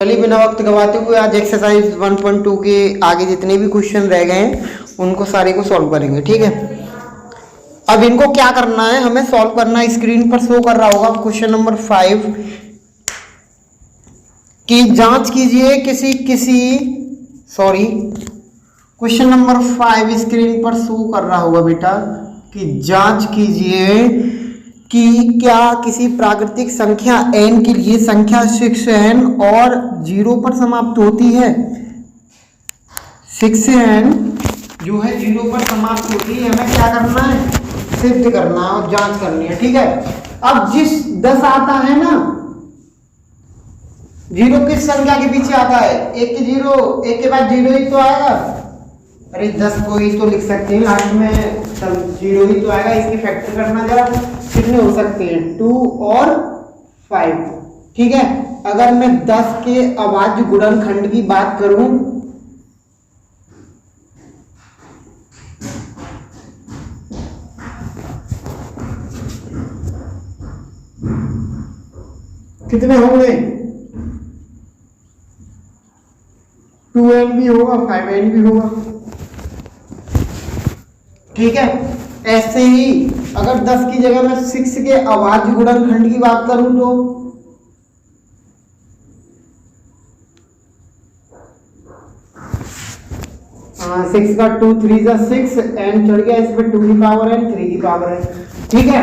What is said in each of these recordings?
चलिए बिना वक्त गवाते हुए आज एक्सरसाइज 1.2 के आगे जितने भी क्वेश्चन रह गए हैं उनको सारे को सॉल्व करेंगे। ठीक है, अब इनको क्या करना है, हमें सॉल्व करना है। स्क्रीन पर शो कर रहा होगा क्वेश्चन नंबर 5 की जांच कीजिए क्वेश्चन नंबर 5 स्क्रीन पर शो कर रहा होगा बेटा कि जांच कीजिए कि क्या किसी प्राकृतिक संख्या n के लिए संख्या 6n और 0 पर समाप्त होती है। 6n जो है 0 पर समाप्त होती है, हमें क्या करना है, सिद्ध करना है और जांच करनी है। ठीक है, अब जिस 10 आता है ना, 0 किस संख्या के पीछे आता है, एक के बाद 0 ही तो आएगा। अरे 10 को ही तो लिख सकते हैं, लास्ट में 0 ही तो आएगा। इसकी फैक्टर करना जरा, कितने हो सकते हैं, 2 और 5। ठीक है, अगर मैं 10 के अभाज्य गुणनखंड की बात करूं कितने होंगे, 2n भी होगा 5n भी होगा। ठीक है, ऐसे ही अगर 10 की जगह मैं 6 के अभाज्य गुणनखंड की बात करूं तो 6 का 2 3 जा 6 n चढ़ गया, इसमें 2 की पावर n 3 की पावर n। ठीक है,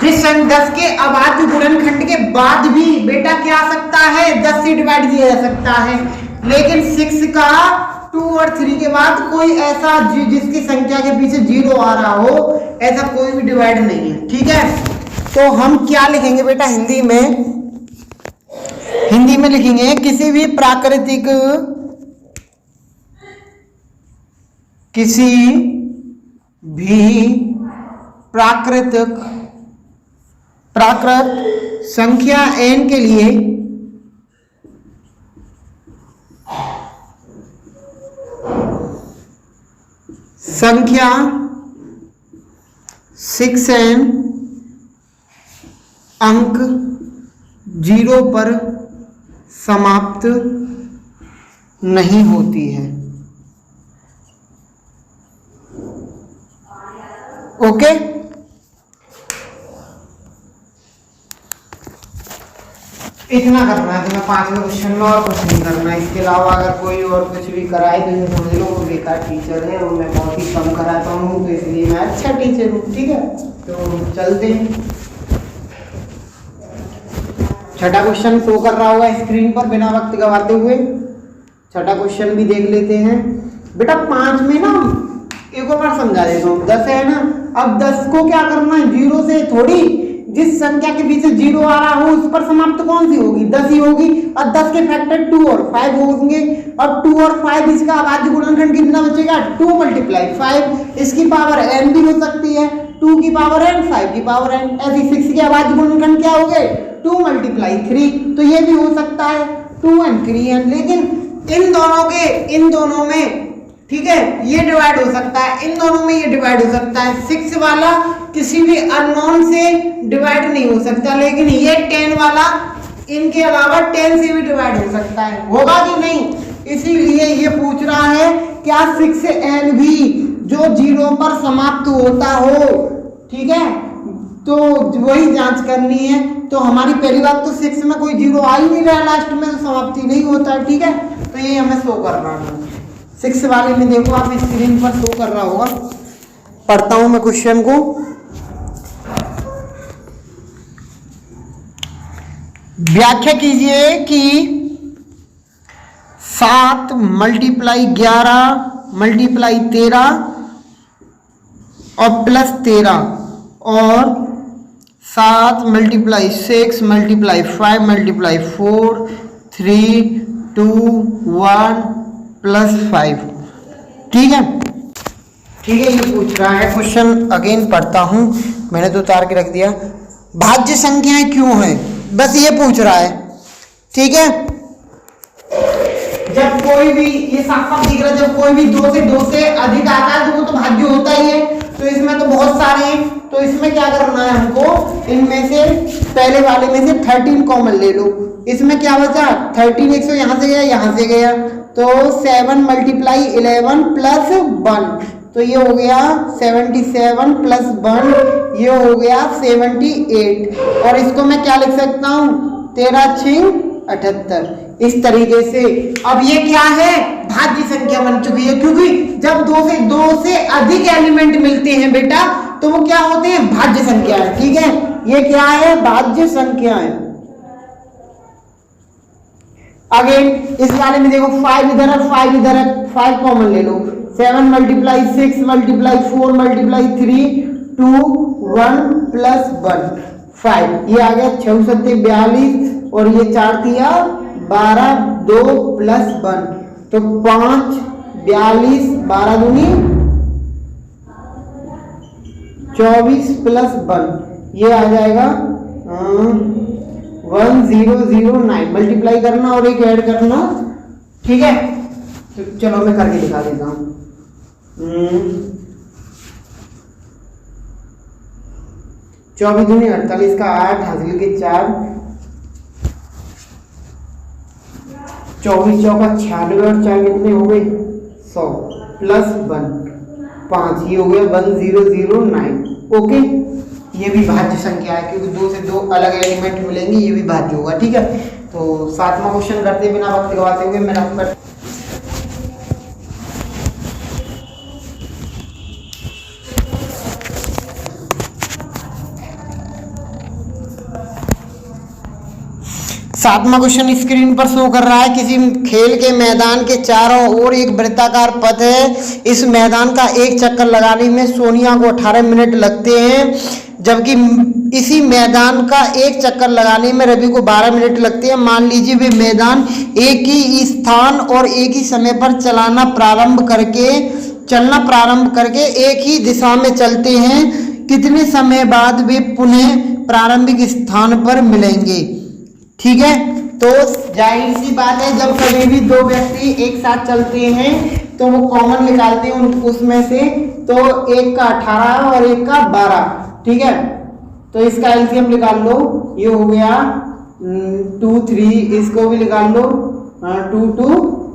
जिस 10 के अभाज्य गुणनखंड के बाद भी बेटा क्या आ सकता है, 10 से डिवाइड किया जा सकता है, लेकिन 6 का 2 और 3 के बाद कोई ऐसा जिसकी संख्या के पीछे 0 आ रहा हो, ऐसा कोई भी डिवाइड नहीं है। ठीक है, तो हम क्या लिखेंगे बेटा, हिंदी में लिखेंगे किसी भी प्राकृतिक संख्या n के लिए संख्या 6n अंक 0 पर समाप्त नहीं होती है। ओके, इतना करना है तुम्हें 5वें क्वेश्चन में, और कुछ नहीं करना है। इसके अलावा अगर कोई और कुछ भी कराए तो ये समझ लो वो बेकार टीचर है, और मैं बहुत ही कम कराता हूँ, तो इसलिए मैं अच्छा टीचर हूँ। ठीक है, तो चलते हैं। छठा क्वेश्चन शो कर रहा होगा स्क्रीन पर, बिना वक्त गवाते हुए छठा क्वेश्चन भी देख लेते हैं। बेटा 5 में ना एक और बार समझा देता हूँ, 10 है ना, अब 10 को क्या करना है, 0 से थोड़ी, जिस संख्या के पीछे 0 आ रहा हो उस पर समाप्त कौन सी होगी, 10 ही होगी। और 10 के फैक्टर 2 और 5 होंगे, और 2 और 5 इसका अभाज्य गुणनखंड कितना बचेगा, 2 × 5। इसकी पावर n भी हो सकती है, 2 की पावर n 5 की पावर n। ऐसे 6 के अभाज्य गुणनखंड क्या हो गए, 2 × 3, तो ये भी हो सकता है 2n 3n। लेकिन इन दोनों में, ठीक है, ये डिवाइड हो सकता है, इन दोनों में ये डिवाइड हो सकता है। 6 वाला किसी भी अननोन से डिवाइड नहीं हो सकता, लेकिन ये 10 वाला इनके अलावा 10 से भी डिवाइड हो सकता है, होगा कि नहीं। इसीलिए ये पूछ रहा है क्या 6n भी जो 0 पर समाप्त होता हो। ठीक है, तो वही जांच करनी है। तो हमारी पहली बात तो 6 में कोई 0 आ ही नहीं रहा, लास्ट में तो समाप्ति नहीं होता है। ठीक है, तो ये हमें शो करना है। 6 वाले में देखो आप स्क्रीन पर शो कर रहा होगा, पढ़ता हूं मैं क्वेश्चन को। व्याख्या कीजिए कि 7 × 11 × 13 और +13 और 7 × 6 × 5 × 4 3 2 1 +5। ठीक है, ये पूछ रहा है क्वेश्चन, अगेन पढ़ता हूं, मैंने तो उतार के रख दिया। भाज्य संख्याएं क्यों हैं, बस ये पूछ रहा है। ठीक है, जब कोई भी, ये साफ दिख रहा है, जब कोई भी 2 से अधिक आता है तो वो तो भाज्य होता ही है। तो इसमें तो बहुत सारे हैं, तो इसमें क्या करना है हमको, इनमें से पहले वाले में से 13 कॉमन ले लो। इसमें क्या बचा 13 यहाँ से गया यहाँ से गया, तो 7 मल्टीप्लाई 11 प्लस 1, तो ये हो गया 77 प्लस 1, ये हो गया 78। और इसको मैं क्या लिख सकता हूँ 13 6 78, इस तरीके से। अब ये क्या है भाज्य संख्या बन चुकी है, क्योंकि जब दो से अधिक एलिमेंट मिलते हैं बेटा तो वो क्या होते हैं भाज्य संख्या है। ठीक है, ये क्या है भाज्य संख्या है। अगेन इस वाले में देखो 5 इधर है 5 इधर है, 5 कॉमन ले लो, 7 मल्टीप्लाई 6 मल्टीप्लाई 4 मल्टीप्लाई 3 2 1 प्लस 1 5, ये आ गया 6 7 42 और ये 4 दिया 12 2 प्लस 1, तो 5 42 12 दूनी 24 प्लस 1, ये आ जाएगा 1009। मल्टीप्लाई करना और एक ऐड करना। ठीक है, तो चलो मैं करके दिखा देता हूं। 24 दूनी 48 का 8 हासिल के 4, 24 चौका 96 और 4 कितने हो गए 100 प्लस 1 5, ये हो गया 1009। ओके, ये भी भाज्य संख्या है क्योंकि 2 से 2 अलग एलिमेंट मिलेंगे, ये भी भाज्य होगा। ठीक है, तो 7वां क्वेश्चन करते बिना वक्त गवाते हुए मेरा 7वां क्वेश्चन स्क्रीन पर शो कर रहा है। किसी खेल के मैदान के चारों ओर एक वृत्ताकार पथ है। इस मैदान का एक चक्कर लगाने में सोनिया को 18 मिनट लगते हैं, जबकि इसी मैदान का एक चक्कर लगाने में रवि को 12 मिनट लगते हैं। मान लीजिए वे मैदान एक ही स्थान और एक ही समय पर चलना प्रारंभ करके एक ही दिशा में चलते हैं। कितने समय बाद वे पुनः प्रारंभिक स्थान पर मिलेंगे। ठीक है, तो जाहिर सी बात है जब कभी भी दो व्यक्ति एक साथ चलते हैं तो वो कॉमन निकालते हैं उसमें से, तो एक का 18 और एक का 12। ठीक है, तो इसका एलसीएम निकाल लो, ये हो गया 2 3, इसको भी निकाल लो 2 2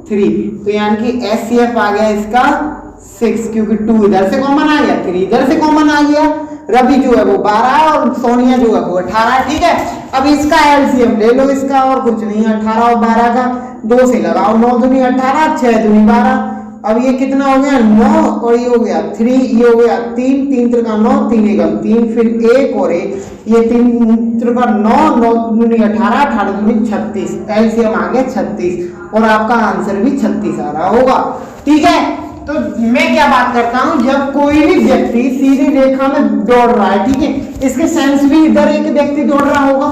3, तो यानी कि एचसीएफ आ गया इसका 6, क्योंकि 2 इधर से कॉमन आ गया 3 इधर से कॉमन आ गया। रवि जो है वो 12 और सोनिया जो है वो 18। ठीक है, अब इसका एलसीएम ले लो, इसका और कुछ नहीं, 18 और 12 का 2 से लगाओ, 9 दूनी 18 6 दूनी 12। अब ये कितना हो गया 9 और ये हो गया 3, ये हो गया 3 3 त्रिका 9 3 एकम 3, फिर 1 और 1, ये 3 त्रिका 9 9 दूनी 18 18 दूनी 36, एलसीएम आ गया 36 और आपका आंसर भी 36 आ रहा होगा। ठीक है, तो मैं क्या बात करता हूं, जब कोई भी व्यक्ति सीधी रेखा में दौड़ रहा है, ठीक है, इसके सेंस भी इधर एक व्यक्ति दौड़ रहा होगा।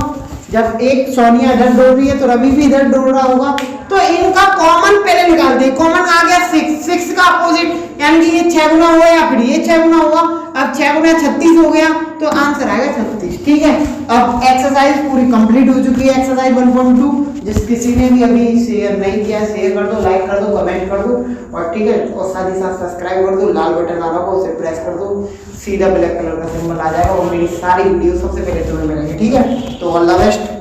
जब एक सोनिया इधर दौड़ रही है तो रवि भी इधर दौड़ रहा होगा, तो इनका कॉमन पहले निकाल दे। कॉमन आ गया 6 का अपोजिट, यानी कि ये 6 गुना हुआ या फिर ये 6 गुना हुआ। अब 6 गुना 36 हो गया, तो आंसर आएगा 36। ठीक है, अब एक्सरसाइज पूरी कंप्लीट हो चुकी है, एक्सरसाइज 1.2। जिस किसी ने भी अभी शेयर नहीं किया शेयर कर दो, लाइक कर दो, कमेंट कर दो, और ठीक है, और साथ ही साथ सब्सक्राइब कर दो। लाल बटन आ रहा होगा उसे प्रेस कर दो, सीधा ब्लैक कलर का सिंबल आ जाएगा और मेरी सारी वीडियो सबसे पहले तुम्हें मिलेंगे। ठीक है, तो ऑल द बेस्ट।